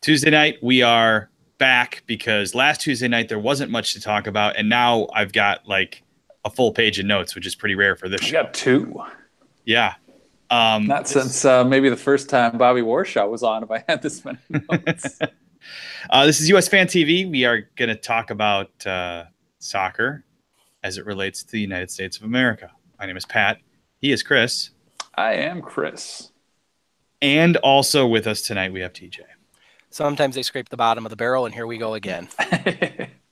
Tuesday night, we are back because last Tuesday night there wasn't much to talk about, and now I've got like a full page of notes, which is pretty rare for this show. I got two. Yeah. Not since maybe the first time Bobby Warshaw was on, if I had this many notes. This is USfanTV. We are going to talk about soccer as it relates to the United States of America. My name is Pat. He is Chris. I am Chris. And also with us tonight, we have TJ. Sometimes they scrape the bottom of the barrel, and here we go again.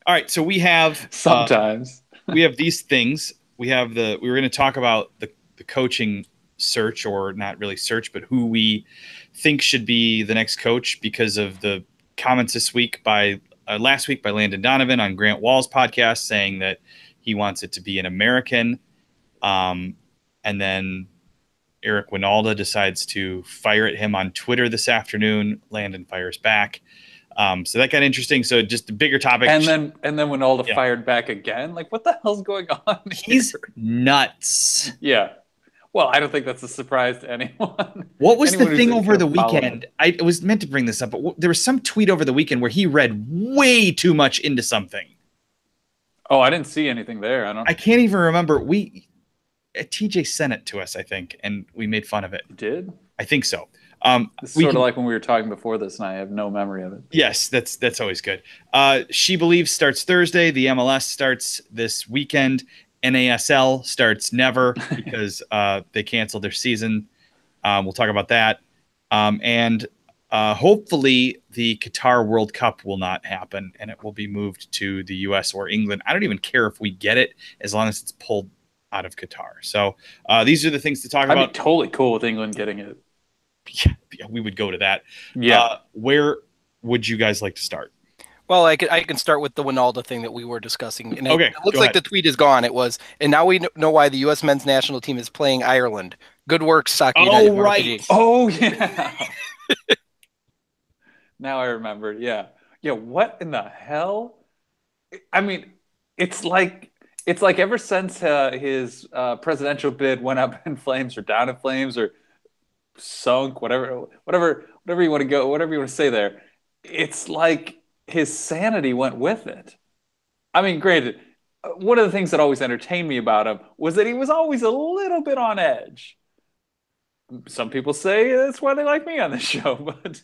All right, so we have sometimes we have these things. We were going to talk about the coaching search, or not really search, but who we think should be the next coach because of the comments last week by Landon Donovan on Grant Wall's podcast saying that he wants it to be an American, and then Eric Wynalda decides to fire at him on Twitter this afternoon. Landon fires back. So that got interesting. So just the bigger topic. And then Wynalda fired back again. Like, what the hell's going on here? He's nuts. Yeah. Well, I don't think that's a surprise to anyone. What was the thing over the weekend? I was meant to bring this up, but there was some tweet over the weekend where he read way too much into something. Oh, I didn't see anything there. I can't even remember. TJ sent it to us, I think, and we made fun of it. You did? I think so. It's sort of like when we were talking before this, and I have no memory of it. Yes, that's always good. She Believes starts Thursday. The MLS starts this weekend. NASL starts never because they canceled their season. We'll talk about that. And hopefully the Qatar World Cup will not happen, and it will be moved to the US or England. I don't even care if we get it as long as it's pulled out of Qatar. So these are the things to talk about. I'd be totally cool with England getting it. Yeah, we would go to that. Yeah. Where would you guys like to start? Well, I can start with the Wynalda thing that we were discussing. And okay, it looks like the tweet is gone. It was, and now we know why the U.S. men's national team is playing Ireland. Good work, Soccer United. Oh, right. Oh, yeah. Now I remember. Yeah. Yeah, what in the hell? I mean, it's like ever since his presidential bid went up in flames or down in flames or sunk, whatever you want to go, whatever you want to say there, it's like his sanity went with it. I mean, granted, one of the things that always entertained me about him was that he was always a little bit on edge. Some people say that's why they like me on this show, but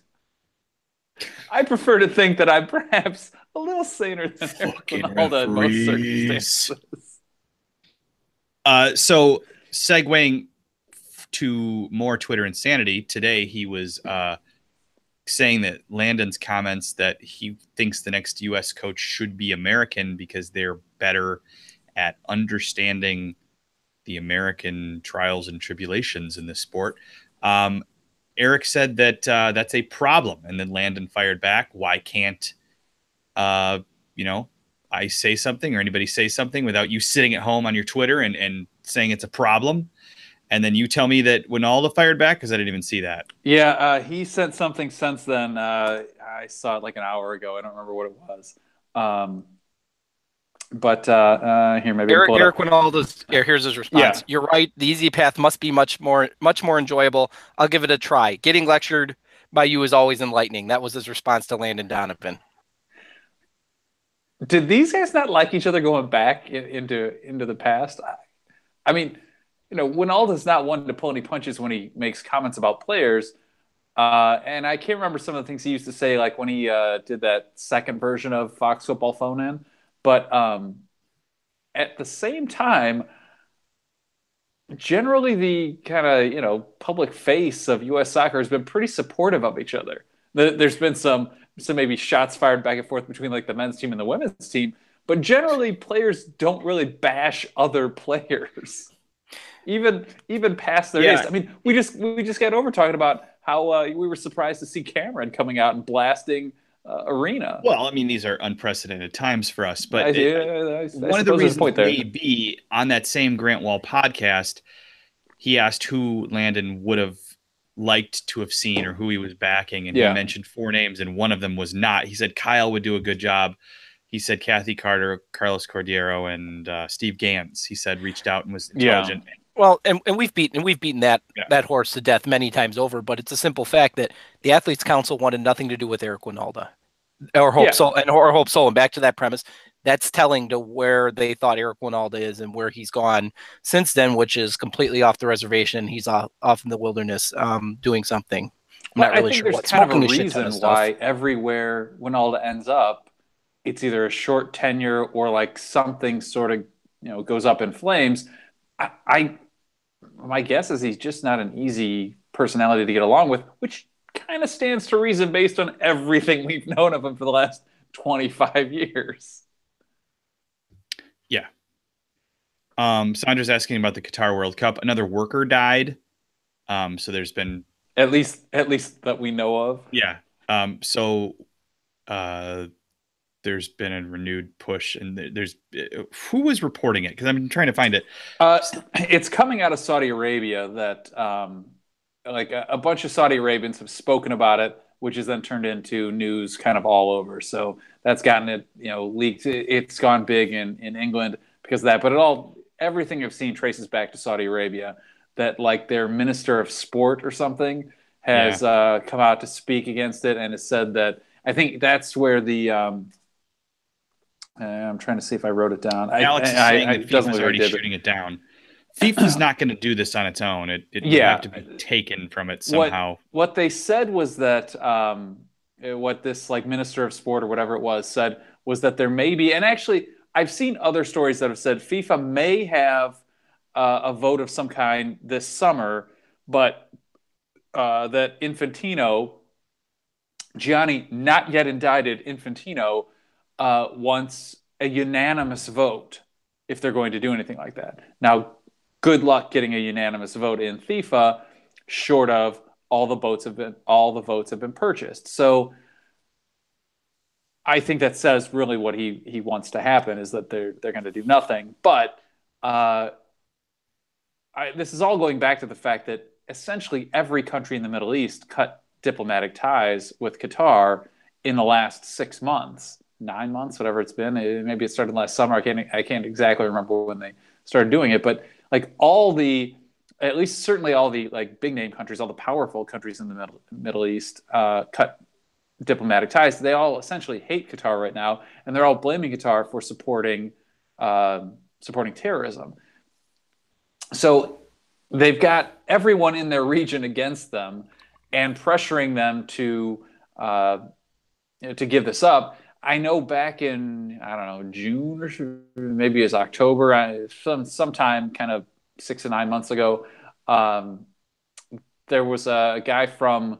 I prefer to think that I'm perhaps a little saner than Wynalda in most circumstances. So segueing to more Twitter insanity, today he was saying that Landon's comments that he thinks the next U.S. coach should be American because they're better at understanding the American trials and tribulations in this sport. Eric said that that's a problem, and then Landon fired back. Why can't, I say something or anybody say something without you sitting at home on your Twitter and saying it's a problem? And then you tell me that Wynalda fired back because I didn't even see that. Yeah, he sent something since then. I saw it like an hour ago. I don't remember what it was. But here, maybe Eric Wynalda's. Here's his response. Yeah. You're right. The easy path must be much more enjoyable. I'll give it a try. Getting lectured by you is always enlightening. That was his response to Landon Donovan. Did these guys not like each other going back into the past? I mean, Wynalda's not one to pull any punches when he makes comments about players. And I can't remember some of the things he used to say, like when he did that second version of Fox Football Phone In. But at the same time, generally the kind of, public face of U.S. soccer has been pretty supportive of each other. There's been some maybe shots fired back and forth between like the men's team and the women's team. But generally, players don't really bash other players. Even past their days. I mean, we just got over talking about how we were surprised to see Cameron coming out and blasting Arena. Well, I mean, these are unprecedented times for us, but one of the reasons may be on that same Grant Wall podcast, he asked who Landon would have liked to have seen or who he was backing, and he mentioned 4 names, and one of them was not. He said Kyle would do a good job. He said Kathy Carter, Carlos Cordero, and Steve Gans. He said reached out and was intelligent. Well, and we've beaten that Yeah. that horse to death many times over, but it's a simple fact that the Athletes Council wanted nothing to do with Eric Wynalda or Hope Yeah, Sol or Hope Sol. And back to that premise, that's telling to where they thought Eric Wynalda is and where he's gone since then, which is completely off the reservation. He's off in the wilderness, doing something. I'm well, not I really think sure there's what, kind of a smoking a shit ton of reason stuff. why everywhere Wynalda ends up, it's either a short tenure or like something sort of goes up in flames. I my guess is he's just not an easy personality to get along with, which kind of stands to reason based on everything we've known of him for the last 25 years. Yeah. Sandra's asking about the Qatar World Cup. Another worker died. So there's been At least that we know of. yeah. So there's been a renewed push, and there's who was reporting it because I'm trying to find it. It's coming out of Saudi Arabia that like a bunch of Saudi Arabians have spoken about it, which has then turned into news kind of all over. So that's gotten it, leaked. It's gone big in England because of that. But everything I've seen traces back to Saudi Arabia. That like their minister of sport or something has come out to speak against it and has said that I think that's where the I'm trying to see if I wrote it down. Alex is saying that it doesn't FIFA's look like already I did, shooting it down. FIFA's not going to do this on its own. It would have to be taken from it somehow. What they said was that what this like minister of sport or whatever it was said was that there may be, and actually I've seen other stories that have said FIFA may have a vote of some kind this summer, but that Gianni, not yet indicted Infantino, wants a unanimous vote if they're going to do anything like that. Now, good luck getting a unanimous vote in FIFA, short of all the votes have been purchased. So I think that says really what he wants to happen is that they're going to do nothing. But this is all going back to the fact that essentially every country in the Middle East cut diplomatic ties with Qatar in the last 6 months, 9 months, whatever it's been. Maybe it started last summer. I can't exactly remember when they started doing it, but like at least certainly all the like big name countries, all the powerful countries in the Middle East cut diplomatic ties. They all essentially hate Qatar right now, and they're all blaming Qatar for supporting terrorism. So they've got everyone in their region against them and pressuring them to give this up. I know back in, I don't know, June or maybe it was October, sometime kind of 6 to 9 months ago, there was a guy from,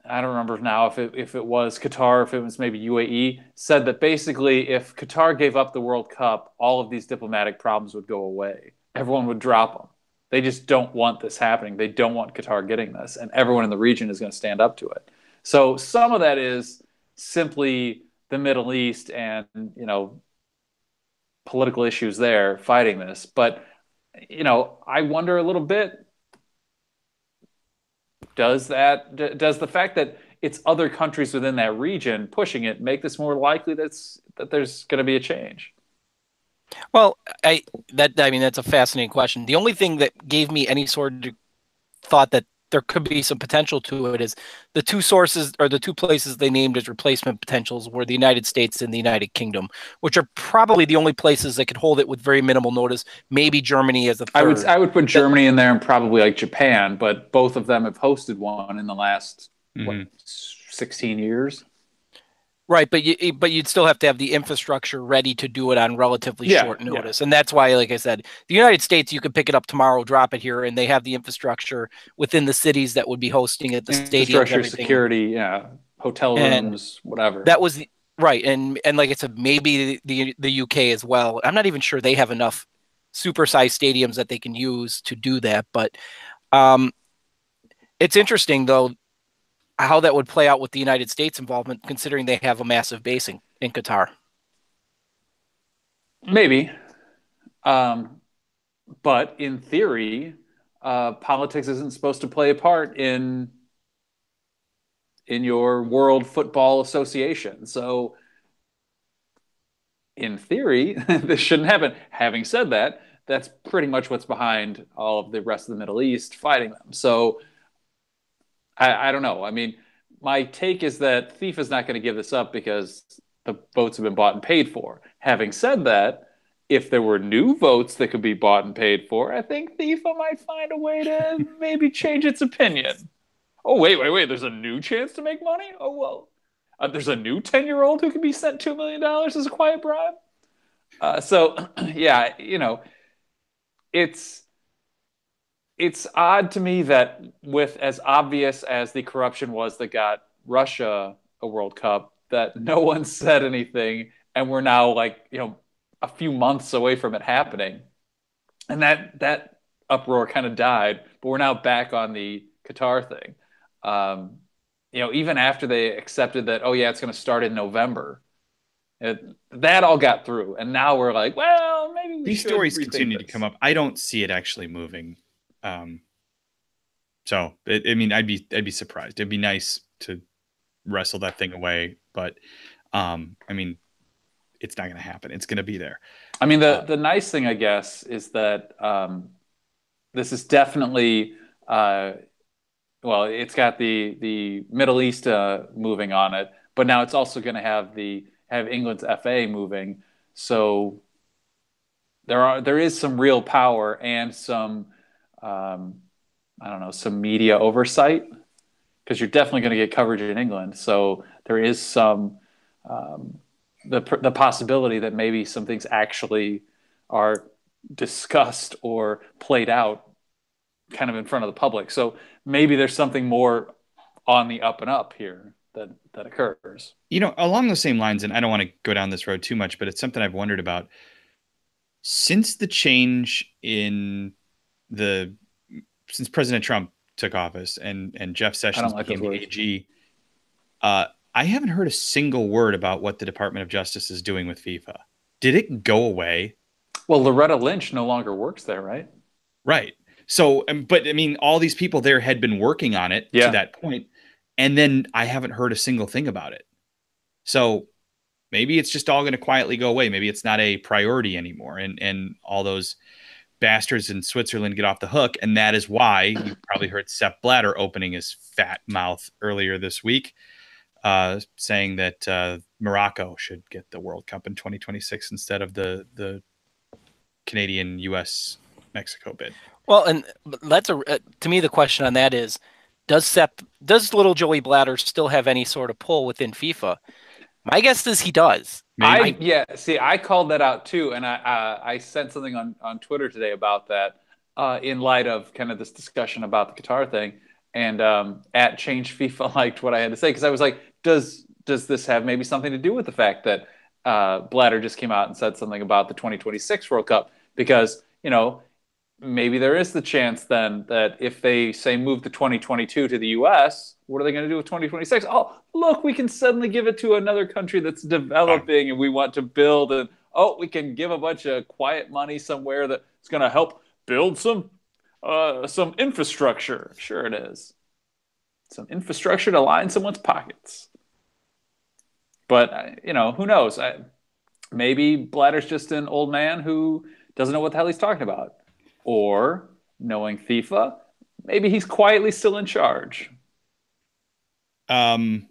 I don't remember now if it was Qatar, if it was maybe UAE, said that basically if Qatar gave up the World Cup, all of these diplomatic problems would go away. Everyone would drop them. They just don't want this happening. They don't want Qatar getting this, and everyone in the region is going to stand up to it. So some of that is simply the Middle East and, political issues there fighting this. But, I wonder a little bit, does the fact that it's other countries within that region pushing it make this more likely that there's going to be a change? Well, that's a fascinating question. The only thing that gave me any sort of thought that there could be some potential to it is the two sources or the two places they named as replacement potentials were the United States and the United Kingdom, which are probably the only places that could hold it with very minimal notice. Maybe Germany as a third. I would put Germany in there and probably like Japan, but both of them have hosted one in the last 16 years. Right, but you'd still have to have the infrastructure ready to do it on relatively short notice. And that's why, like I said, the United States, you could pick it up tomorrow, drop it here, and they have the infrastructure within the cities that would be hosting it, the stadiums, everything. Security, hotel rooms, whatever. That was right, and like I said, maybe the UK as well. I'm not even sure they have enough supersized stadiums that they can use to do that, but it's interesting though how that would play out with the United States involvement, considering they have a massive base in Qatar. Maybe. But in theory, politics isn't supposed to play a part in your World Football Association. So in theory, this shouldn't happen. Having said that, that's pretty much what's behind all of the rest of the Middle East fighting them. So I don't know. I mean, my take is that FIFA is not going to give this up because the votes have been bought and paid for. Having said that, if there were new votes that could be bought and paid for, I think FIFA might find a way to maybe change its opinion. Oh, wait. There's a new chance to make money? Oh, well, there's a new 10-year-old who can be sent $2 million as a quiet bribe? Yeah, it's odd to me that with as obvious as the corruption was that got Russia a World Cup, that no one said anything, and we're now like, a few months away from it happening. And that uproar kind of died, but we're now back on the Qatar thing. Even after they accepted that, oh yeah, it's going to start in November, that all got through, and now we're like, well, maybe we these should stories rethink continue this. to come up. I don't see it actually moving. So I'd be surprised. It'd be nice to wrestle that thing away, but it's not going to happen. It's going to be there. I mean, the nice thing, I guess, is that this is definitely well, it's got the Middle East moving on it, but now it's also going to have England's FA moving. So there is some real power and some I don't know, some media oversight, because you're definitely going to get coverage in England. So there is some the possibility that maybe some things actually are discussed or played out kind of in front of the public. So maybe there's something more on the up and up here that occurs. Along those same lines, and I don't want to go down this road too much, but it's something I've wondered about. Since the change since President Trump took office and Jeff Sessions became the AG, I haven't heard a single word about what the Department of Justice is doing with FIFA. Did it go away? Well, Loretta Lynch no longer works there, right? Right. So, but all these people there had been working on it to that point, and then I haven't heard a single thing about it. So maybe it's just all going to quietly go away. Maybe it's not a priority anymore, and all those bastards in Switzerland get off the hook, and that is why you probably heard Sepp Blatter opening his fat mouth earlier this week, saying that Morocco should get the World Cup in 2026 instead of the Canadian, U.S., Mexico bid. Well, and that's to me the question on that is, does little Joey Blatter still have any sort of pull within FIFA? My guess is he does. I called that out too, and I sent something on Twitter today about that in light of kind of this discussion about the Qatar thing, and at Change FIFA liked what I had to say, because I was like, does this have maybe something to do with the fact that Blatter just came out and said something about the 2026 World Cup? Because maybe there is the chance then that if they say move the 2022 to the U.S., what are they going to do with 2026? Oh, look, we can suddenly give it to another country that's developing and we want to build, and we can give a bunch of quiet money somewhere that's going to help build some infrastructure. Sure it is. Some infrastructure to line someone's pockets. But, who knows? Maybe Blatter's just an old man who doesn't know what the hell he's talking about. Or, knowing FIFA, maybe he's quietly still in charge. We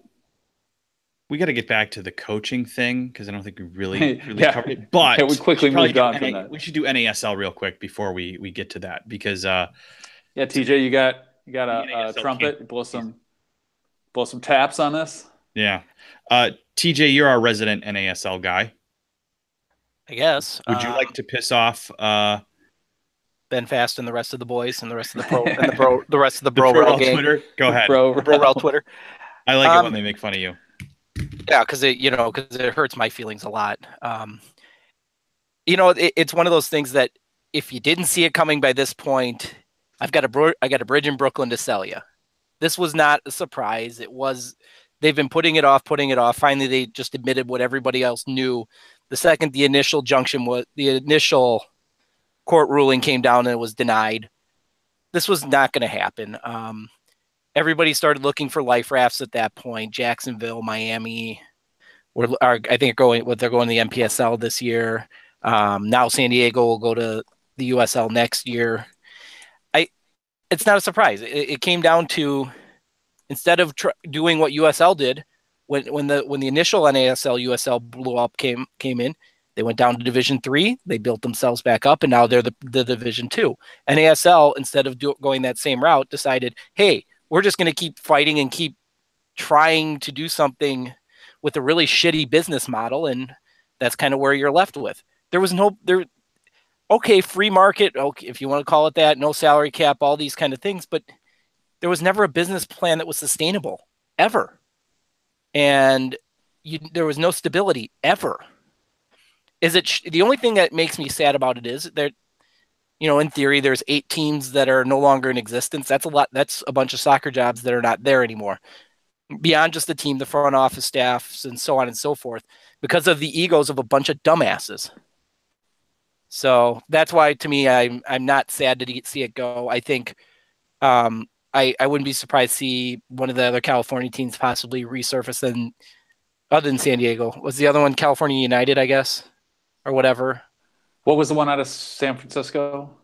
got to get back to the coaching thing, because I don't think we really covered it. But we quickly moved on from that. We should do NASL real quick before we get to that, because TJ, you got a trumpet, blow some taps on this. Yeah, TJ, you're our resident NASL guy. I guess. Would you like to piss off Ben Fast and the rest of the boys and the rest of the pro and the rest of the bro gang? Twitter? Go ahead. Bro Twitter. I like it when they make fun of you. Yeah, because it hurts my feelings a lot. It's one of those things that if you didn't see it coming by this point, I got a bridge in Brooklyn to sell you. This was not a surprise. They've been putting it off. Finally, they just admitted what everybody else knew. The second the initial court ruling came down and it was denied, this was not going to happen. Everybody started looking for life rafts at that point. Jacksonville, Miami, I think they're going to the MPSL this year. Now San Diego will go to the USL next year. It's not a surprise. It came down to, instead of doing what USL did when the initial NASL USL blew up came in, they went down to Division 3. They built themselves back up, and now they're the Division 2. NASL, instead of going that same route, decided, hey, we're just going to keep fighting and keep trying to do something with a really shitty business model, and that's kind of where you're left with. There was okay, free market, okay, if you want to call it that, no salary cap, all these kind of things, but there was never a business plan that was sustainable, ever. And there was no stability, ever. The only thing that makes me sad about it is that, in theory, there's 8 teams that are no longer in existence. That's a lot. That's a bunch of soccer jobs that are not there anymore. Beyond just the team, the front office staffs, and so on and so forth, because of the egos of a bunch of dumbasses. So that's why, to me, I'm not sad to see it go. I think I wouldn't be surprised to see one of the other California teams possibly resurface. And other than San Diego, was the other one California United, I guess, or whatever? What was the one out of San Francisco?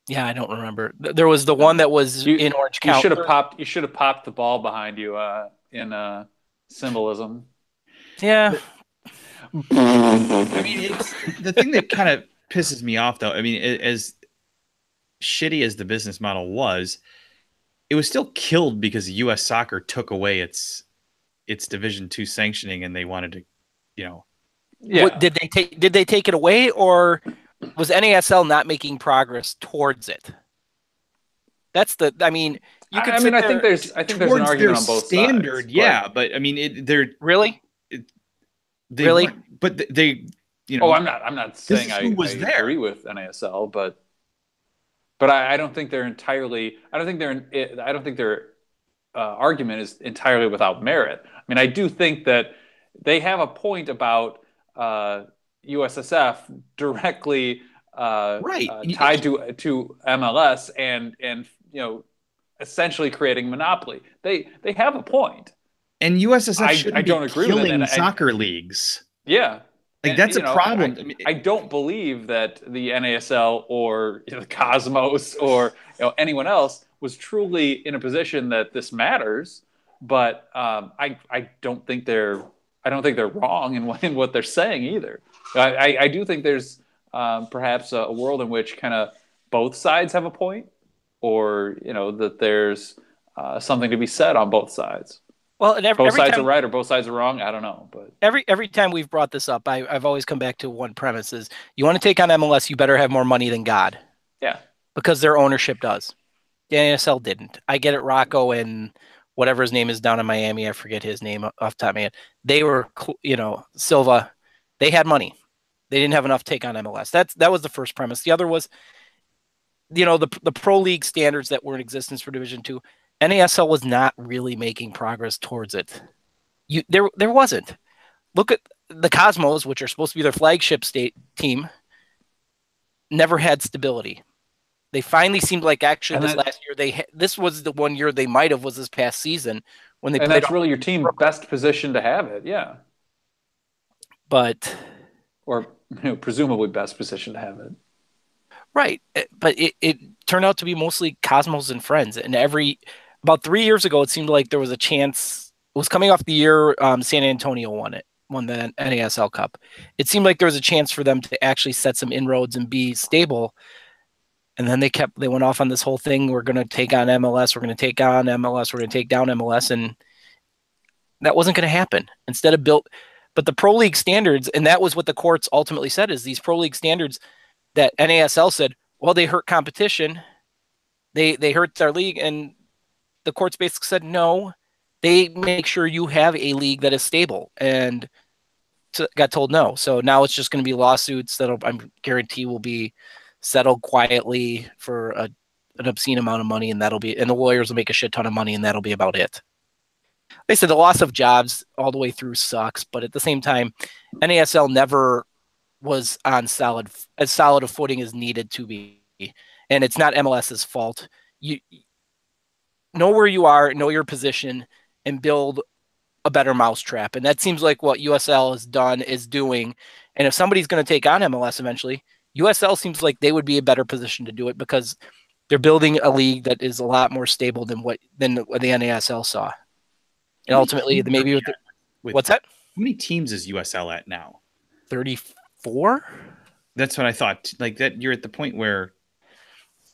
Yeah, I don't remember. There was the one that was in Orange County. You should have popped the ball behind you in symbolism. Yeah. I mean, it's the thing that kind of pisses me off, though. I mean, as shitty as the business model was, it was still killed because U.S. Soccer took away its Division II sanctioning, and they wanted to, Yeah. Did they take it away, or was NASL not making progress towards it? That's the. I mean, you could. I think there's an argument on both standard, sides. Yeah, but I mean, they're really. Really, but they, Oh, I'm not saying I agree with NASL, but I don't think they're entirely. I don't think their argument is entirely without merit. I mean, I do think that they have a point about USSF directly tied to MLS and essentially creating monopoly. They have a point. And USSF shouldn't don't be agree killing with it. soccer leagues. Yeah. That's a problem. I don't believe that the NASL or the Cosmos or anyone else was truly in a position that this matters. But I don't think they're wrong in what they're saying either. I do think there's perhaps a world in which kind of both sides have a point, or that there's something to be said on both sides. Well, and both sides are right or both sides are wrong. I don't know, but every time we've brought this up, I've always come back to one premise: is you want to take on MLS, you better have more money than God. Yeah, because their ownership does. The NASL didn't. I get it. Rocco and whatever his name is down in Miami, I forget his name off the top of my head. They were, Silva. They had money. They didn't have enough to take on MLS. That was the first premise. The other was, the pro league standards that were in existence for Division II. NASL was not really making progress towards it. There wasn't. Look at the Cosmos, which are supposed to be their flagship state team, never had stability. They finally seemed like last year this was the one year they might have was this past season when they played. And that's really your team best position to have it, yeah. But presumably best position to have it. Right, but it turned out to be mostly Cosmos and friends, and about 3 years ago, it seemed like there was a chance. It was coming off the year San Antonio won the NASL Cup. It seemed like there was a chance for them to actually set some inroads and be stable. And then they went off on this whole thing. We're going to take on MLS. We're going to take on MLS. We're going to take down MLS. And that wasn't going to happen. But the pro league standards, and that was what the courts ultimately said, is these pro league standards that NASL said, well, they hurt competition. They hurt their league. And the courts basically said, no, they make sure you have a league that is stable, and got told no. So now it's just going to be lawsuits that I guarantee will be settled quietly for an obscene amount of money, and the lawyers will make a shit ton of money, and that'll be about it. They said the loss of jobs all the way through sucks, but at the same time, NASL never was on as solid a footing as needed to be, and it's not MLS's fault. You know where you are, know your position, and build a better mousetrap. And that seems like what USL is doing. And if somebody's going to take on MLS eventually, USL seems like they would be a better position to do it because they're building a league that is a lot more stable than what the NASL saw. And ultimately, maybe what's that? How many teams is USL at now? 34? That's what I thought. Like that, you're at the point where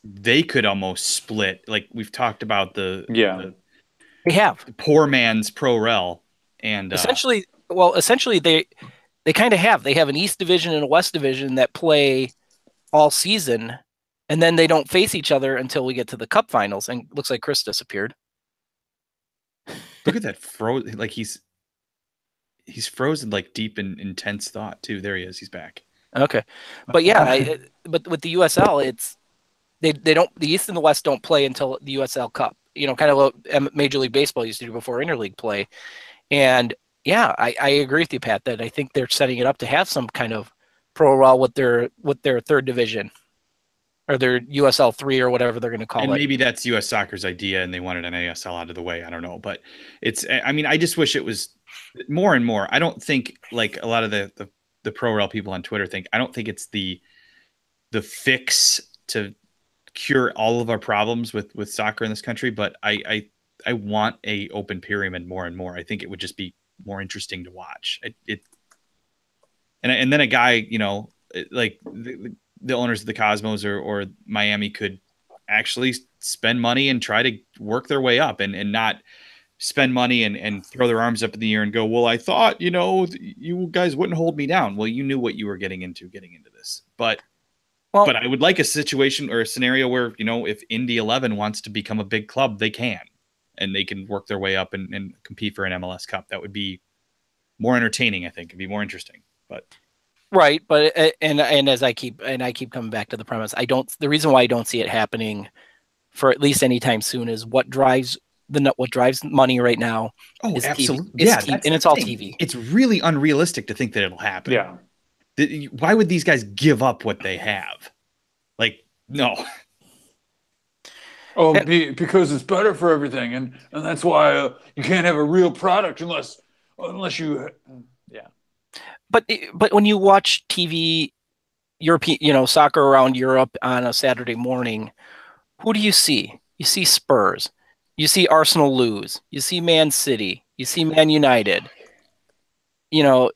they could almost split. Like we've talked about the They have poor man's pro rel, and essentially they kind of have. They have an East Division and a West Division that play all season, and then they don't face each other until we get to the Cup finals. And it looks like Chris disappeared. Look at that like he's frozen like deep in intense thought too. There he is. He's back. Okay, but yeah, but with the USL, it's they don't, the East and the West don't play until the USL Cup. You know, kind of what Major League Baseball used to do before interleague play. And yeah, I agree with you, Pat, that I think they're setting it up to have some kind of pro rel with their third division or their USL 3 or whatever they're going to call it. And maybe that's US Soccer's idea and they wanted an ASL out of the way. I don't know. But I mean, I just wish it was more and more. I don't think like a lot of the pro rel people on Twitter think, I don't think it's the fix to cure all of our problems with soccer in this country. But I want a open pyramid more and more. I think it would just be more interesting to watch. And then a guy, you know, like the owners of the Cosmos or Miami could actually spend money and try to work their way up and not spend money and throw their arms up in the air and go, well, I thought, you know, you guys wouldn't hold me down. Well, you knew what you were getting into this. But I would like a situation or a scenario where, you know, if Indy 11 wants to become a big club, they can. And they can work their way up and compete for an MLS Cup. That would be more entertaining, I think. It'd be more interesting. But right, but and as I keep coming back to the premise, the reason why I don't see it happening for at least any time soon is what drives money right now. Oh, is absolutely. TV, and it's all TV. It's really unrealistic to think that it'll happen. Yeah. Why would these guys give up what they have? Like, no. Oh, because it's better for everything, and that's why you can't have a real product unless you, yeah. But when you watch TV, European, you know, soccer around Europe on a Saturday morning, who do you see? You see Spurs, you see Arsenal lose, you see Man City, you see Man United, you know,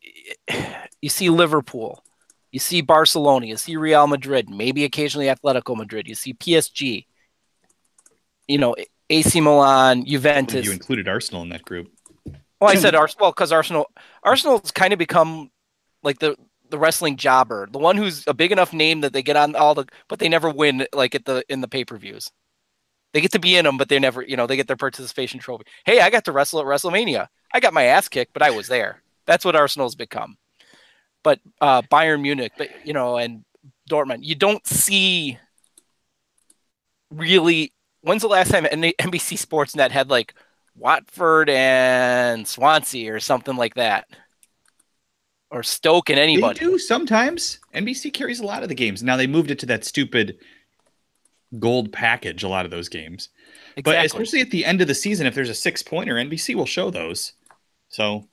you see Liverpool, you see Barcelona, you see Real Madrid, maybe occasionally Atletico Madrid, you see PSG. You know, AC Milan, Juventus. You included Arsenal in that group. Well, I said Arsenal because Arsenal's kind of become like the wrestling jobber, the one who's a big enough name that they get on but they never win like in the pay-per-views. They get to be in them, but they never, you know, they get their participation trophy. Hey, I got to wrestle at WrestleMania. I got my ass kicked, but I was there. That's what Arsenal's become. But Bayern Munich, but you know, and Dortmund, you don't see really. When's the last time NBC Sportsnet had like Watford and Swansea or something like that? Or Stoke and anybody? They do sometimes. NBC carries a lot of the games. Now they moved it to that stupid gold package, a lot of those games. Exactly. But especially at the end of the season, if there's a 6-pointer, NBC will show those. So,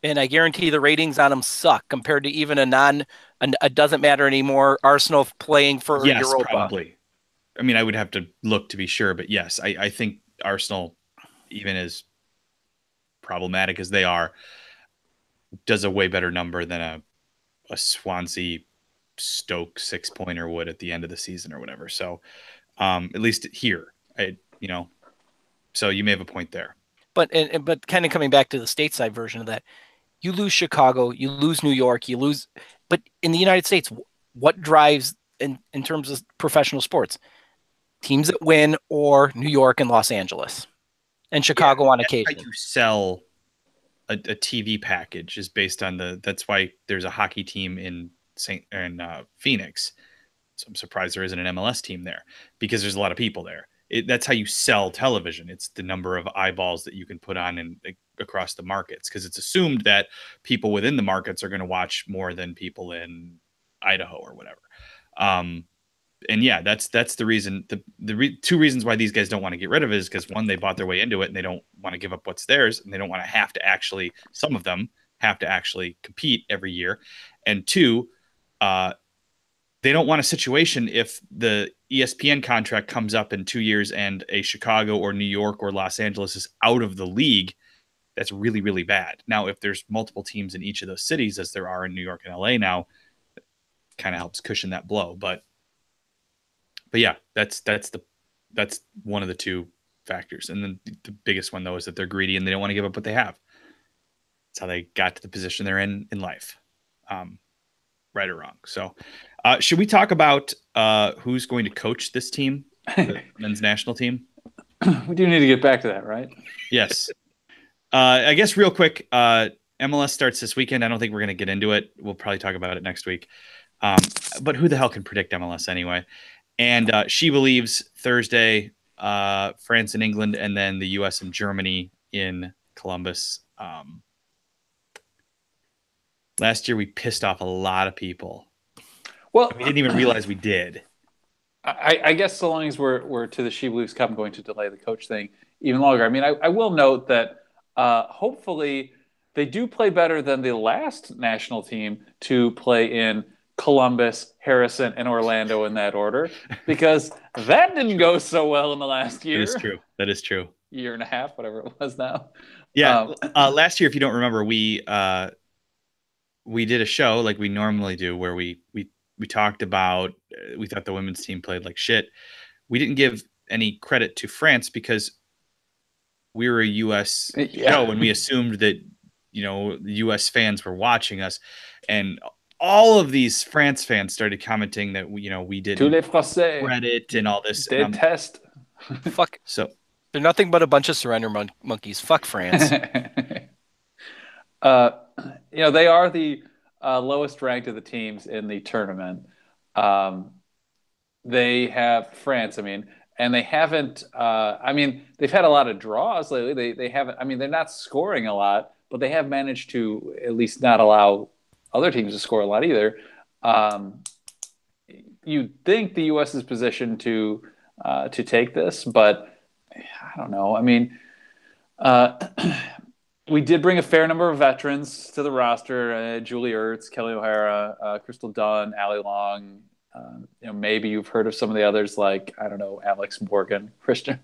and I guarantee the ratings on them suck compared to even a doesn't matter anymore Arsenal playing for Europa. Probably. I mean, I would have to look to be sure, but yes, I think Arsenal, even as problematic as they are, does a way better number than a Swansea Stoke 6-pointer would at the end of the season or whatever. So at least here, you know, so you may have a point there. But kind of coming back to the stateside version of that, you lose Chicago, you lose New York, but in the United States, what drives in terms of professional sports? Teams that win, or New York and Los Angeles, and Chicago on occasion. How you sell a TV package is based on that's why there's a hockey team in Phoenix. So I'm surprised there isn't an MLS team there because there's a lot of people there. That's how you sell television. It's the number of eyeballs that you can put on and across the markets, because it's assumed that people within the markets are going to watch more than people in Idaho or whatever. And yeah, that's the reason. Two reasons why these guys don't want to get rid of it is because, one, they bought their way into it and they don't want to give up what's theirs, and they don't want to have to actually, some of them have to actually compete every year. And two, they don't want a situation if the ESPN contract comes up in 2 years and a Chicago or New York or Los Angeles is out of the league. That's really, really bad. Now, if there's multiple teams in each of those cities, as there are in New York and LA now, kind of helps cushion that blow. But yeah, that's one of the two factors. And then the biggest one, though, is that they're greedy and they don't want to give up what they have. That's how they got to the position they're in life, right or wrong. So should we talk about who's going to coach this team, the men's national team? We do need to get back to that, right? Yes. I guess real quick, MLS starts this weekend. I don't think we're going to get into it. We'll probably talk about it next week. But who the hell can predict MLS anyway? And she believes Thursday, France and England, and then the US and Germany in Columbus. Last year, we pissed off a lot of people. Well, we didn't even realize we did. I guess so long as we're to the She Believes Cup, I'm going to delay the coach thing even longer. I mean, I will note that hopefully they do play better than the last national team to play in Columbus, Harrison, and Orlando in that order, because that didn't go so well in the last year. That is true. Year and a half, whatever it was now. Yeah. Last year, if you don't remember, we did a show like we normally do where we talked about, we thought the women's team played like shit. We didn't give any credit to France because we were a U.S. show and we assumed that, the U.S. fans were watching us. And all of these France fans started commenting that, we didn't credit and all this. Detest. Fuck. So they're nothing but a bunch of surrender monkeys. Fuck France. They are the lowest ranked of the teams in the tournament. They have France, and they haven't. They've had a lot of draws lately. They haven't. They're not scoring a lot, but they have managed to at least not allow other teams to score a lot either. You'd think the U.S. is positioned to take this, but I don't know. We did bring a fair number of veterans to the roster: Julie Ertz, Kelly O'Hara, Crystal Dunn, Allie Long. Maybe you've heard of some of the others, like Alex Morgan, Kristen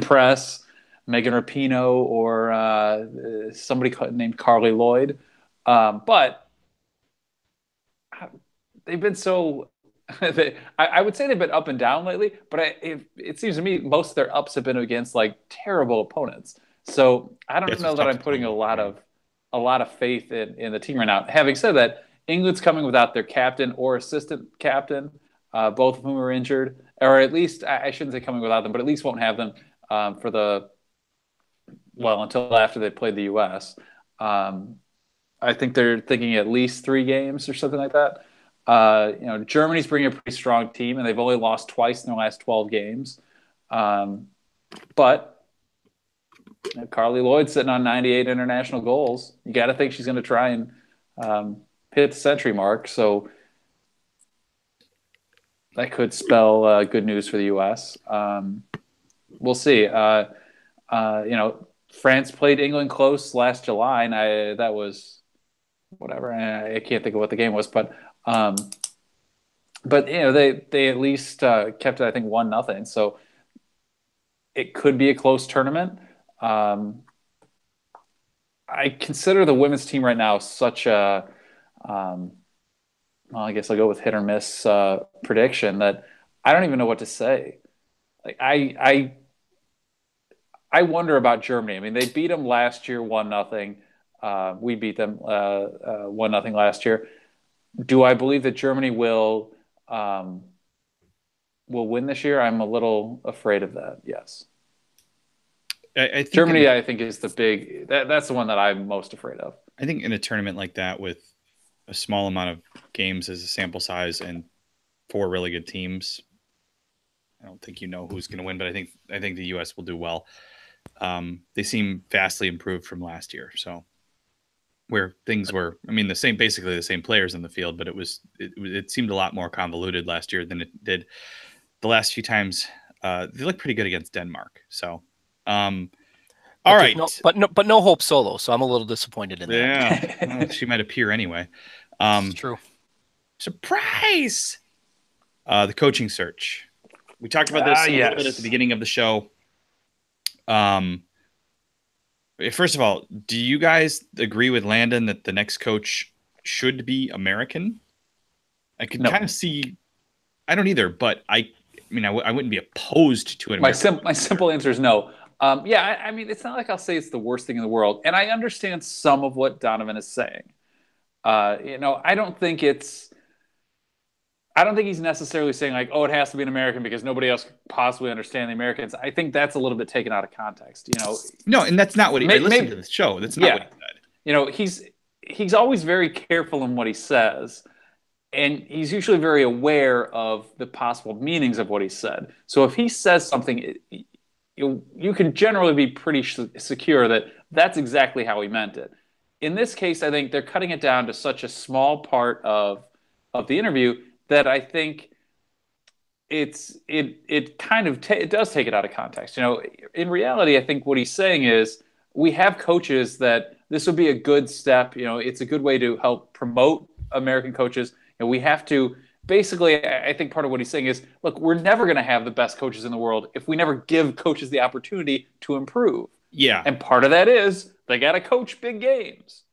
Press, Megan Rapinoe, or somebody named Carly Lloyd. But they've been so. I would say they've been up and down lately, but it seems to me most of their ups have been against terrible opponents. So I don't know that I'm putting a lot of faith in the team right now. Having said that, England's coming without their captain or assistant captain, both of whom are injured, or at least I shouldn't say coming without them, but at least won't have them until after they played the U.S. I think they're thinking at least 3 games or something like that. Germany's bringing a pretty strong team, and they've only lost twice in their last 12 games. But Carly Lloyd's sitting on 98 international goals. You got to think she's going to try and hit the century mark. So that could spell good news for the U.S. We'll see. France played England close last July, and that was whatever. I can't think of what the game was, but they at least kept it, I think, 1-0. So it could be a close tournament. I consider the women's team right now such a, I guess I'll go with hit or miss prediction that I don't even know what to say. I wonder about Germany. They beat them last year 1-0. We beat them 1-0 last year. Do I believe that Germany will win this year? I'm a little afraid of that. Yes. I think Germany, I think, is the big. That's the one that I'm most afraid of. I think in a tournament like that, with a small amount of games as a sample size and 4 really good teams, I don't think who's going to win. But I think the U.S. will do well. They seem vastly improved from last year. So where things were, basically the same players in the field, but it seemed a lot more convoluted last year than it did the last few times. They looked pretty good against Denmark. So. All right. But no Hope Solo, so I'm a little disappointed in that. Yeah. Well, she might appear anyway. It's true. Surprise! The coaching search. We talked about this a little bit at the beginning of the show. First of all, do you guys agree with Landon that the next coach should be American? I could kind of see. I don't either, but I wouldn't be opposed to it. My simple answer is no. I mean, it's not like I'll say it's the worst thing in the world, and I understand some of what Donovan is saying. I don't think he's necessarily saying like, oh, it has to be an American because nobody else could possibly understand the Americans. I think that's a little bit taken out of context. No, and that's not what I listened to the show. That's not what he said. He's always very careful in what he says, and he's usually very aware of the possible meanings of what he said. So if he says something, you can generally be pretty secure that that's exactly how he meant it. In this case, I think they're cutting it down to such a small part of the interview that I think it does take it out of context. In reality, I think what he's saying is we have coaches that this would be a good step. It's a good way to help promote American coaches. And we have to basically, I think part of what he's saying is, look, we're never going to have the best coaches in the world if we never give coaches the opportunity to improve. Yeah. And part of that is they got to coach big games.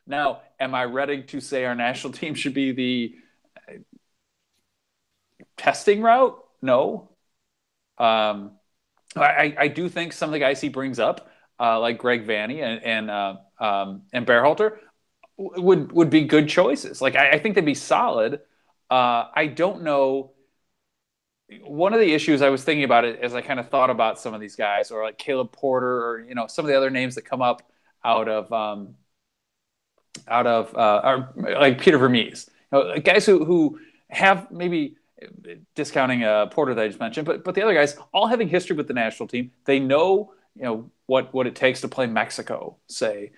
Now, am I ready to say our national team should be the testing route? No. I do think some of the guys he brings up, like Greg Vanny and Berhalter, would be good choices. Like I think they'd be solid. I don't know. One of the issues I was thinking about it as I kind of thought about some of these guys, or like Caleb Porter, or some of the other names that come up out of like Peter Vermees, guys who have, maybe discounting Porter that I just mentioned, but the other guys all having history with the national team. They know what it takes to play Mexico, say.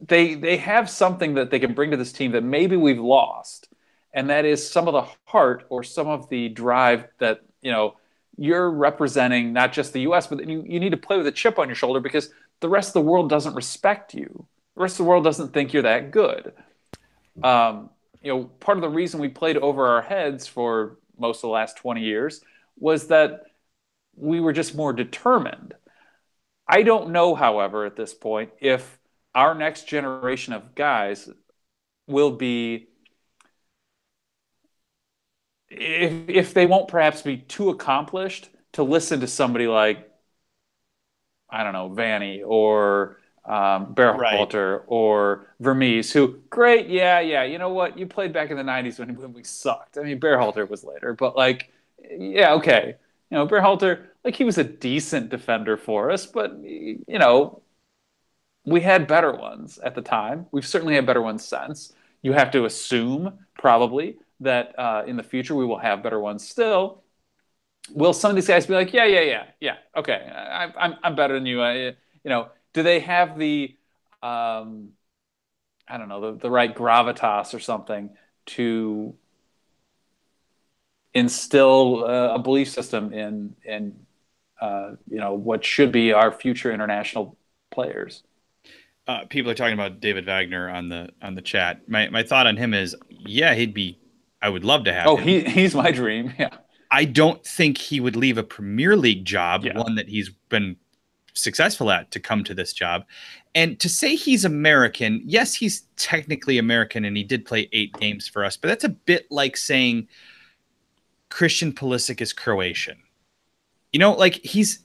They have something that they can bring to this team that maybe we've lost, and that is some of the heart or some of the drive that you're representing, not just the U.S., but you need to play with a chip on your shoulder because the rest of the world doesn't respect you. The rest of the world doesn't think you're that good. Part of the reason we played over our heads for most of the last 20 years was that we were just more determined. I don't know, however, at this point, if our next generation of guys will be, if they won't perhaps be too accomplished to listen to somebody like, I don't know, Vanny or Berhalter or Vermees, who, great, yeah, you know what? You played back in the 90s when we sucked. I mean, Berhalter was later, but like, yeah, okay. Berhalter, like, he was a decent defender for us, but, we had better ones at the time. We've certainly had better ones since. You have to assume, probably, that in the future we will have better ones still. Will some of these guys be like, yeah, okay, I'm better than you? Do they have the, I don't know, the right gravitas or something to instill a belief system in what should be our future international players? People are talking about David Wagner on the chat. My thought on him is, yeah, I would love to have him. He's my dream. Yeah. I don't think he would leave a Premier League job, one that he's been successful at, to come to this job. And to say he's American, yes, he's technically American and he did play 8 games for us, but that's a bit like saying Christian Pulisic is Croatian. Like he's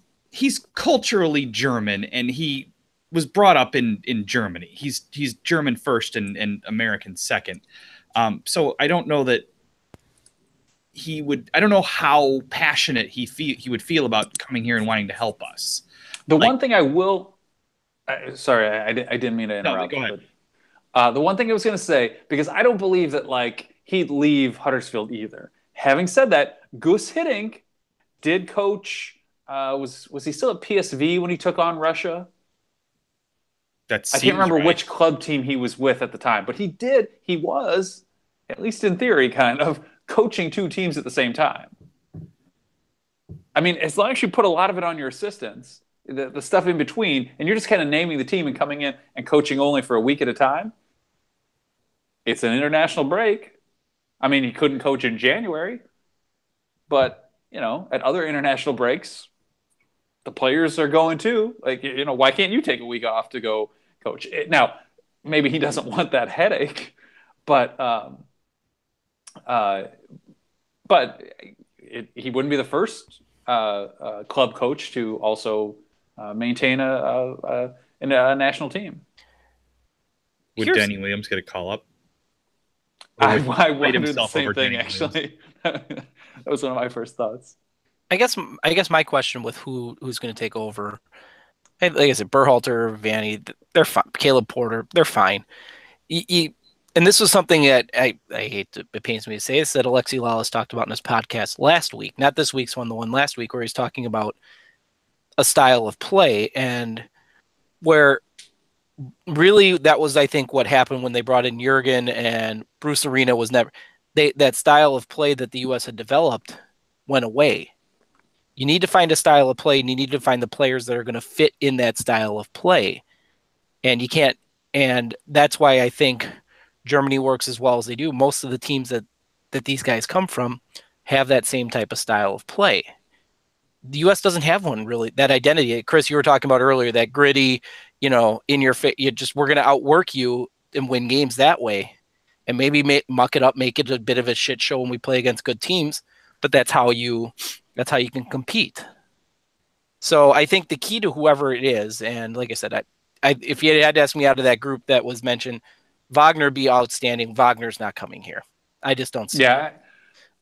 culturally German and he was brought up in Germany. He's German first and American second. So I don't know that I don't know how passionate he would feel about coming here and wanting to help us. One thing I will, sorry, I didn't mean to interrupt. No, go ahead. But, the one thing I was going to say, because I don't believe that he'd leave Huddersfield either. Having said that, Gus Hiddink did coach. Was he still at PSV when he took on Russia? I can't remember which club team he was with at the time, but he was, at least in theory, kind of coaching 2 teams at the same time. I mean, as long as you put a lot of it on your assistants, the stuff in between, and you're just kind of naming the team and coming in and coaching only for a week at a time, it's an international break. I mean, he couldn't coach in January, but at other international breaks, the players are going too. Like, why can't you take a week off to go coach? Now, maybe he doesn't want that headache, but uh, he wouldn't be the first club coach to also maintain a national team. Would Danny Williams get a call up? I wondered the same thing, actually. That was one of my first thoughts. I guess my question with who's going to take over, like I said, Berhalter, Vanny, they're fine. Caleb Porter, they're fine. And this was something that I hate to, it pains me to say this, that Alexi Lalas talked about in his podcast last week, not this week's one, the one last week, where he's talking about a style of play, and where really that was, I think, what happened when they brought in Jurgen and Bruce Arena was never, that style of play that the U.S. had developed went away. You need to find a style of play, and you need to find the players that are going to fit in that style of play. And you can't, and that's why I think Germany works as well as they do. Most of the teams that these guys come from have that same type of style of play. The U.S. doesn't have one really, that identity. Chris, you were talking about earlier, that gritty, in your face, we're going to outwork you and win games that way. And maybe muck it up, make it a bit of a shit show when we play against good teams, but that's how you can compete. So I think the key to whoever it is, and like I said, if you had to ask me out of that group that was mentioned, Wagner be outstanding. Wagner's not coming here. I just don't see it.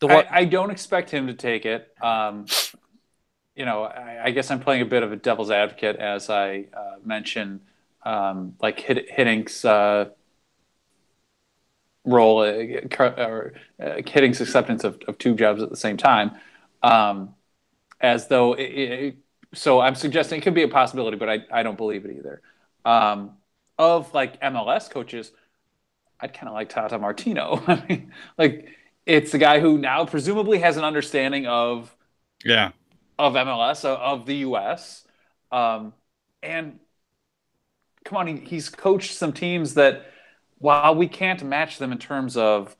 I don't expect him to take it. I guess I'm playing a bit of a devil's advocate as I mentioned, like Hittink's role, or Hittink's acceptance of two jobs at the same time, as though so I'm suggesting it could be a possibility, but I don't believe it either. Of like MLS coaches, I'd kind of like Tata Martino. I mean, like, it's the guy who now presumably has an understanding of MLS, of the US. And come on, he's coached some teams that, while we can't match them in terms of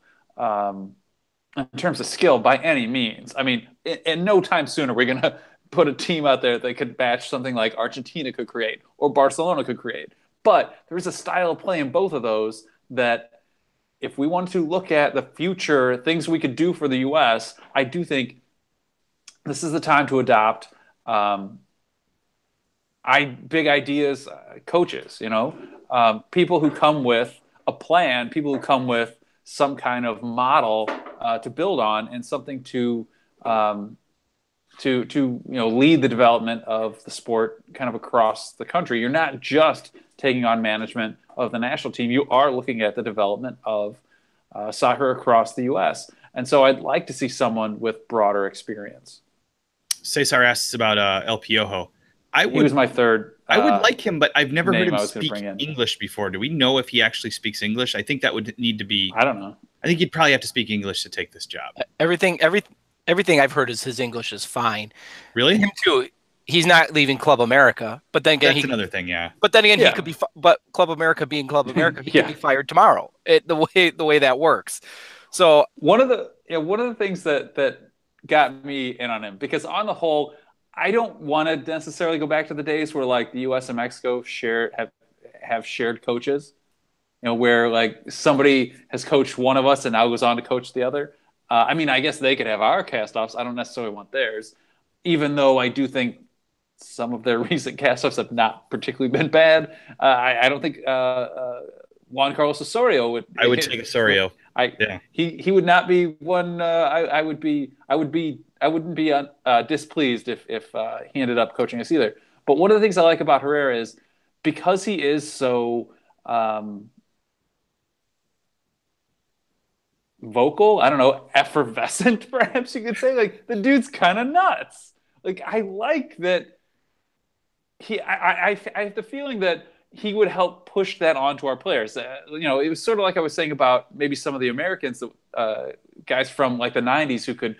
skill by any means, I mean, in no time soon are we going to put a team out there that could match something like Argentina could create or Barcelona could create. But there's a style of play in both of those that, if we want to look at the future things we could do for the U.S., I do think this is the time to adopt big ideas, coaches, people who come with a plan, people who come with some kind of model to build on, and something to lead the development of the sport kind of across the country. You're not just taking on management of the national team. You are looking at the development of soccer across the U.S. And so I'd like to see someone with broader experience. Cesar asks about El Piojo. He was my third. I would like him, but I've never heard him speak English before. Do we know if he actually speaks English? I think that would need to be. I don't know. I think he'd probably have to speak English to take this job. Everything I've heard is his English is fine. Really? Him too. He's not leaving Club America, but then again, that's another thing, yeah. But then again, he could be. But Club America being Club America, he could be fired tomorrow. The way that works. So one of the things that got me in on him, because on the whole, I don't want to necessarily go back to the days where like the U.S. and Mexico have shared coaches, where like somebody has coached one of us and now goes on to coach the other. I mean, I guess they could have our cast-offs. I don't necessarily want theirs, even though I do think some of their recent cast-offs have not particularly been bad. I don't think Juan Carlos Osorio would. I would take Osorio. He would not be one. I wouldn't be displeased if he ended up coaching us either. But one of the things I like about Herrera is, because he is so vocal, I don't know, effervescent, perhaps you could say. Like, the dude's kind of nuts. Like, I like that. I have the feeling that he would help push that onto our players. It was sort of like I was saying about maybe some of the Americans, guys from like the '90s who could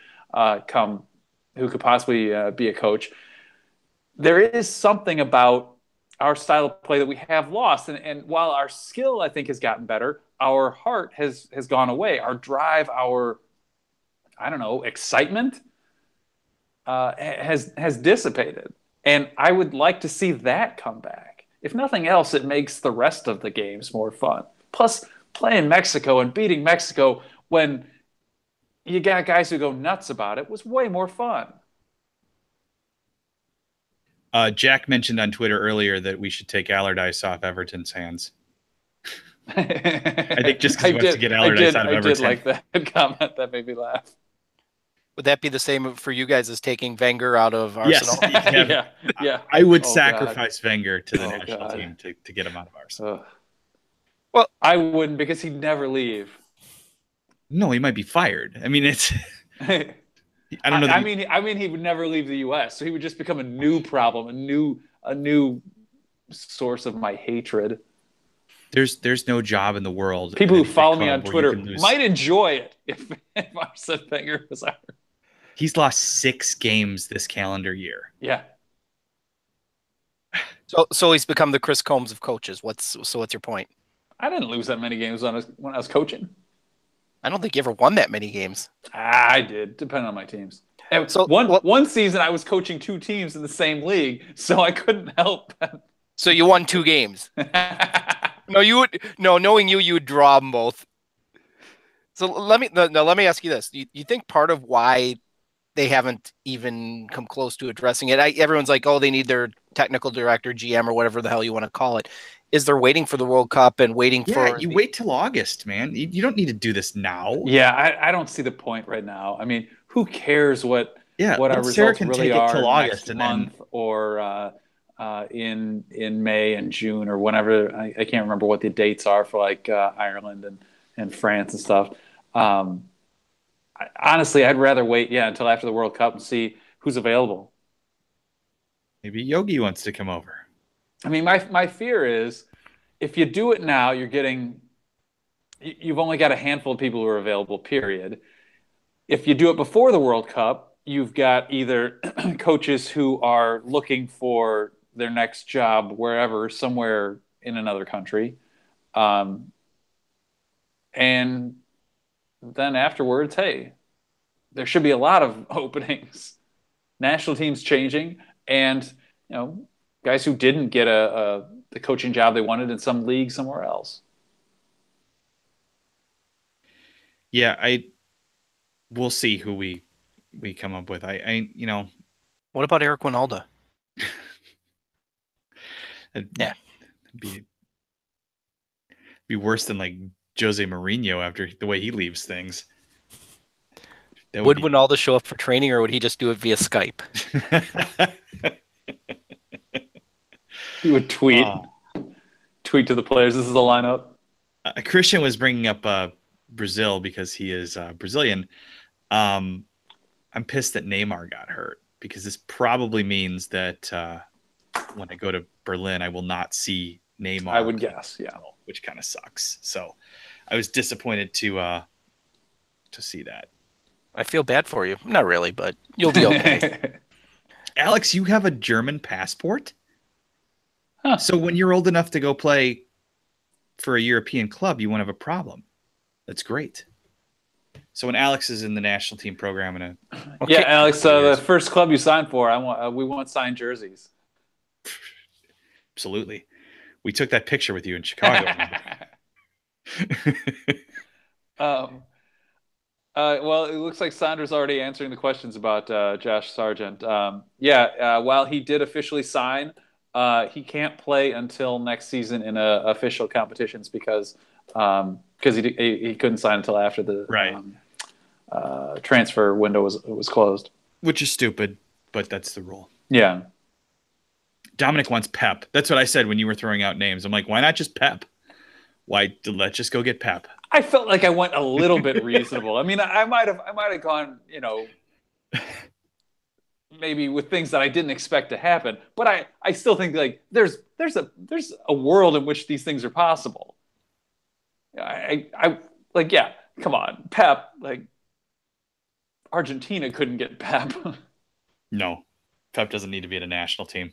possibly be a coach. There is something about our style of play that we have lost. And while our skill, I think, has gotten better, our heart has gone away. Our drive, our, I don't know, excitement has dissipated. And I would like to see that come back. If nothing else, it makes the rest of the games more fun. Plus, playing Mexico and beating Mexico when you got guys who go nuts about it was way more fun. Jack mentioned on Twitter earlier that we should take Allardyce off Everton's hands. I think just because he wants to get Allardyce out of Everton. I did like that comment. That made me laugh. Would that be the same for you guys as taking Wenger out of Arsenal? Yes. Yeah. I would sacrifice Wenger to the national team to get him out of Arsenal. Well, I wouldn't, because he'd never leave. No, he might be fired. I mean, it's. I don't know. I mean, he would never leave the U.S., so he would just become a new problem, a new source of my hatred. There's no job in the world. People who follow me on Twitter might enjoy it if Arsene Wenger was out. He's lost 6 games this calendar year. Yeah. So he's become the Chris Combs of coaches. What's your point? I didn't lose that many games when I was coaching. I don't think you ever won that many games. I did, depending on my teams. So one season I was coaching 2 teams in the same league, so I couldn't help. So you won 2 games. Knowing you would draw them both. So let me ask you this: you think part of why they haven't even come close to addressing it? Everyone's like, oh, they need their technical director, GM, or whatever the hell you want to call it. Is they're waiting for the World Cup and waiting for? Yeah, you wait till August, man. You don't need to do this now. Yeah, I don't see the point right now. I mean, who cares what our results really are till August next month or in May and June or whenever. I can't remember what the dates are for like Ireland and France and stuff. Honestly, I'd rather wait until after the World Cup and see who's available. Maybe Yogi wants to come over. I mean, my fear is if you do it now, you've only got a handful of people who are available, period. If you do it before the World Cup, you've got either coaches who are looking for their next job wherever, somewhere in another country. And then afterwards, hey, there should be a lot of openings. National teams changing, and guys who didn't get the coaching job they wanted in some league somewhere else. Yeah, we'll see who we come up with. What about Eric Wynalda? Yeah, it'd be worse than like Jose Mourinho after the way he leaves things. Would Wynalda show up for training, or would he just do it via Skype? He would tweet to the players, this is the lineup. Christian was bringing up Brazil because he is Brazilian. I'm pissed that Neymar got hurt, because this probably means that when I go to Berlin, I will not see Neymar. I would guess, yeah. Which kind of sucks. So I was disappointed to see that. I feel bad for you. Not really, but you'll be okay. Alex, you have a German passport? Huh. So when you're old enough to go play for a European club, you won't have a problem. That's great. So when Alex is in the national team program, Alex, the first club you signed for, we want signed jerseys. Absolutely. We took that picture with you in Chicago. Well, it looks like Sandra's already answering the questions about Josh Sargent. While he did officially sign, he can't play until next season in official competitions because he couldn't sign until after the transfer window was closed. Which is stupid, but that's the rule. Yeah. Dominic wants Pep. That's what I said when you were throwing out names. I'm like, why not just Pep? Let's just go get Pep. I felt like I went a little bit reasonable. I mean, I might have gone, maybe with things that I didn't expect to happen. But I still think like there's a world in which these things are possible. Come on, Pep. Like Argentina couldn't get Pep. No, Pep doesn't need to be in a national team.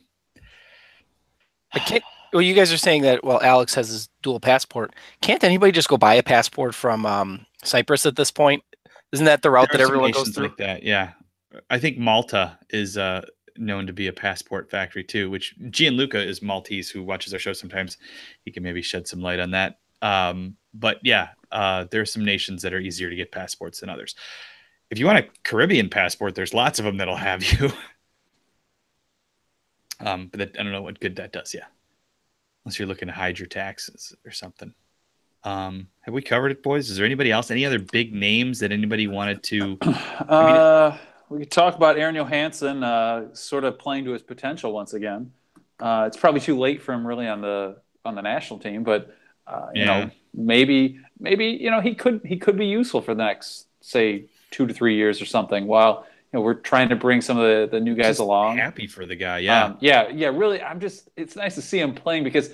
But well, you guys are saying that, well, Alex has his dual passport. Can't anybody just go buy a passport from Cyprus at this point? Isn't that the route There that are some everyone goes nations through? like that. Yeah, I think Malta is known to be a passport factory too. Which Gianluca is Maltese, who watches our show sometimes. He can maybe shed some light on that. But yeah, there are some nations that are easier to get passports than others. If you want a Caribbean passport, there's lots of them that'll have you. But I don't know what good that does. Yeah, unless you're looking to hide your taxes or something. Have we covered it, boys? Is there anybody else? Any other big names that anybody wanted to? I mean, We could talk about Aaron Johansson sort of playing to his potential once again. It's probably too late for him really on the national team, but you yeah, know, maybe you know he could be useful for the next, say, 2 to 3 years or something. While we're trying to bring some of the new guys just along. happy for the guy. Yeah, Yeah. Really, it's nice to see him playing because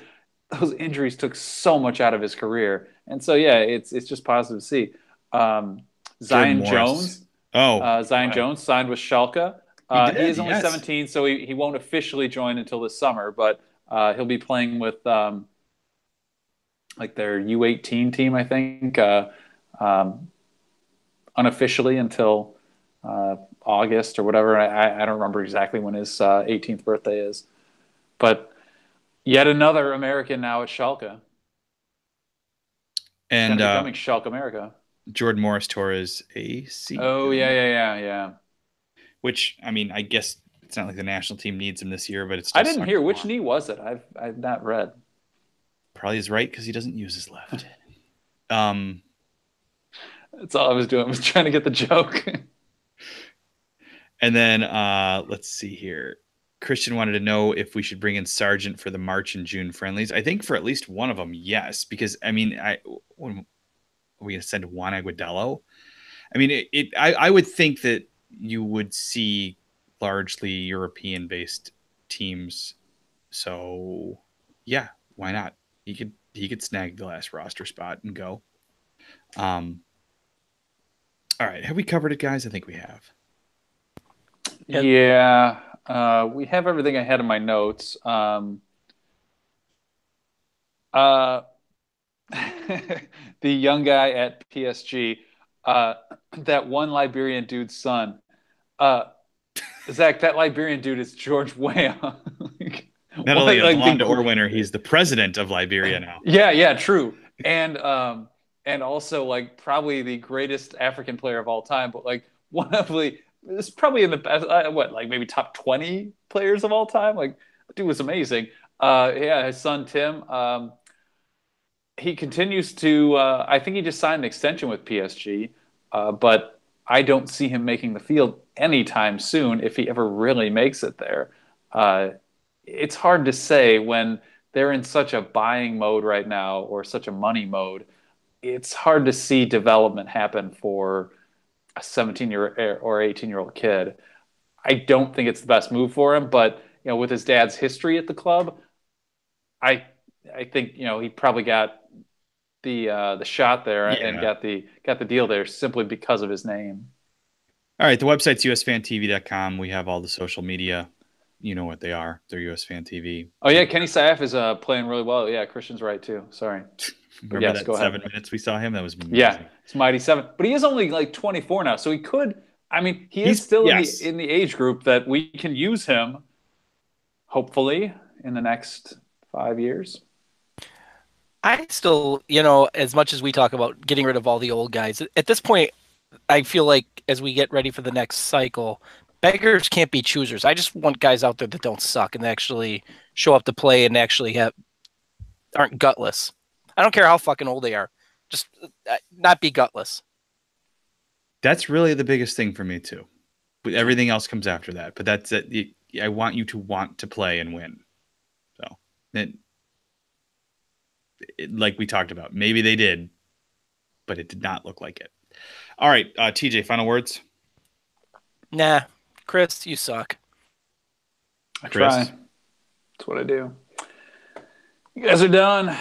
those injuries took so much out of his career, and so yeah, it's just positive to see. Jordan Zion Morris. Jones. Oh, Zion Jones signed with Schalke. he He did. is only Yes. 17, so he won't officially join until this summer, but he'll be playing with like their U18 team, I think, unofficially until August or whatever. I don't remember exactly when his 18th birthday is. But yet another American now at Schalke. It's And kind of becoming Schalke America. Jordan Morris tore his AC. Oh, yeah. Which, I mean, I guess it's not like the national team needs him this year, but it's. I didn't hear which knee was it. I've not read. Probably his right because he doesn't use his left. That's all I was doing, was trying to get the joke. And then let's see here. Christian wanted to know if we should bring in Sargent for the March and June friendlies. I think for at least one of them, yes, because I mean, when are we going to send Juan Aguadelo? I mean, I would think that you would see largely European-based teams. So, yeah, why not? He could snag the last roster spot and go. All right, have we covered it, guys? I think we have. Yeah, we have everything I had in my notes. The young guy at PSG, that one Liberian dude's son. Zach, that Liberian dude is George Weah. Not only a Ballon d'Or winner, he's the president of Liberia now. Yeah, true. And also like probably the greatest African player of all time, but like one of it's probably in the best, like maybe top 20 players of all time. Like, the dude was amazing. Yeah, his son Tim. He continues to. I think he just signed an extension with PSG, but I don't see him making the field anytime soon if he ever really makes it there. It's hard to say when they're in such a buying mode right now or such a money mode. It's hard to see development happen for a 17-year or 18-year-old kid. I don't think it's the best move for him, but with his dad's history at the club, I think he probably got the shot there and got the deal there simply because of his name. All right, the website's USFanTV.com. We have all the social media. You know what they are. They're USFanTV. Oh yeah, Kenny Saif is playing really well. Yeah, Christian's right too. Sorry. Remember that 7 minutes we saw him? That was amazing. Yeah, it's mighty 7. But he is only like 24 now, so he could. I mean, he's still in the age group that we can use him. Hopefully, in the next 5 years. I still, as much as we talk about getting rid of all the old guys, at this point, I feel like as we get ready for the next cycle, beggars can't be choosers. I just want guys out there that don't suck and actually show up to play and actually aren't gutless. I don't care how fucking old they are. Just not be gutless. That's really the biggest thing for me too. But everything else comes after that. But that's it. I want you to want to play and win. So, like we talked about, maybe they did, but it did not look like it. All right, TJ, final words? Nah, Chris, you suck. I try. That's what I do. You guys are done.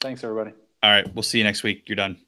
Thanks, everybody. All right, we'll see you next week. You're done.